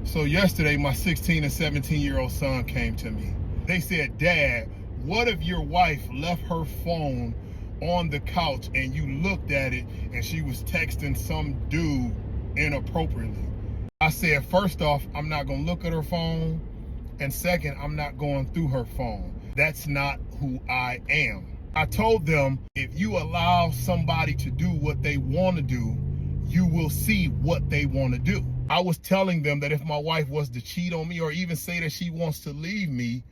So yesterday, my 16 and 17-year-old son came to me. They said, "Dad, what if your wife left her phone on the couch and you looked at it and she was texting some dude inappropriately?" I said, first off, I'm not going to look at her phone. And second, I'm not going through her phone. That's not who I am. I told them, if you allow somebody to do what they want to do, you will see what they want to do. I was telling them that if my wife was to cheat on me or even say that she wants to leave me,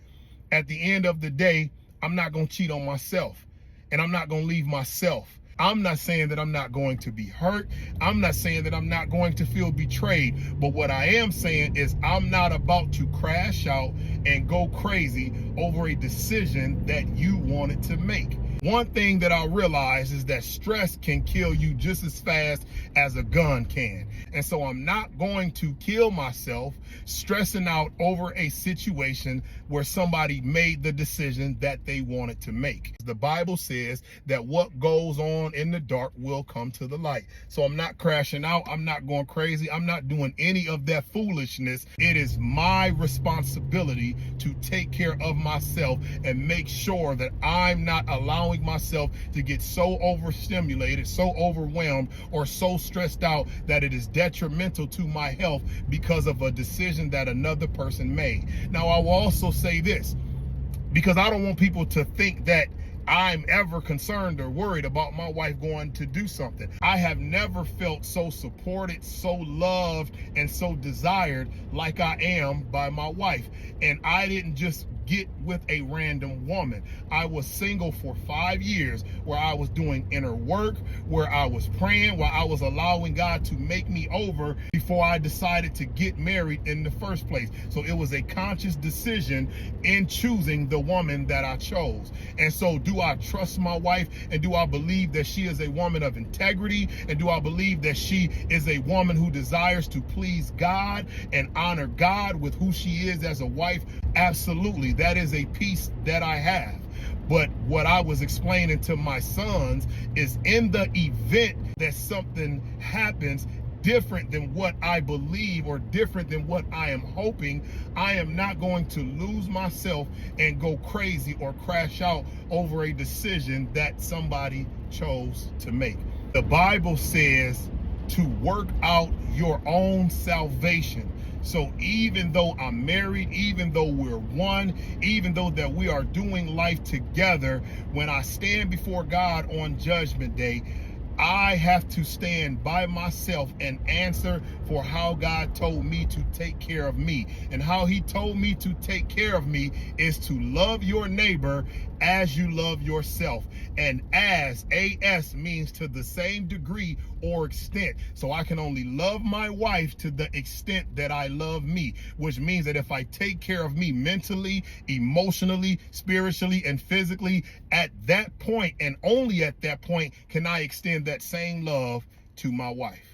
at the end of the day, I'm not going to cheat on myself and I'm not going to leave myself. I'm not saying that I'm not going to be hurt. I'm not saying that I'm not going to feel betrayed. But what I am saying is I'm not about to crash out and go crazy over a decision that you wanted to make. One thing that I realize is that stress can kill you just as fast as a gun can. And so I'm not going to kill myself stressing out over a situation where somebody made the decision that they wanted to make. The Bible says that what goes on in the dark will come to the light. So I'm not crashing out. I'm not going crazy. I'm not doing any of that foolishness. It is my responsibility to take care of myself and make sure that I'm not allowing myself to get so overstimulated, so overwhelmed, or so stressed out that it is detrimental to my health because of a decision that another person made. Now, I will also say this, because I don't want people to think that I'm ever concerned or worried about my wife going to do something. I have never felt so supported, so loved, and so desired like I am by my wife. And I didn't just get with a random woman. I was single for 5 years, where I was doing inner work, where I was praying, where I was allowing God to make me over before I decided to get married in the first place. So it was a conscious decision in choosing the woman that I chose. And so do I trust my wife, and do I believe that she is a woman of integrity, and do I believe that she is a woman who desires to please God and honor God with who she is as a wife? Absolutely. That is a piece that I have. But what I was explaining to my sons is, in the event that something happens different than what I believe or different than what I am hoping, I am not going to lose myself and go crazy or crash out over a decision that somebody chose to make. The Bible says to work out your own salvation. So even though I'm married, even though we're one, even though that we are doing life together, when I stand before God on Judgment Day, I have to stand by myself and answer for how God told me to take care of me. And how he told me to take care of me is to love your neighbor as you love yourself. And as means to the same degree or extent. So I can only love my wife to the extent that I love me, which means that if I take care of me mentally, emotionally, spiritually, and physically, at that point, and only at that point, can I extend that same love to my wife.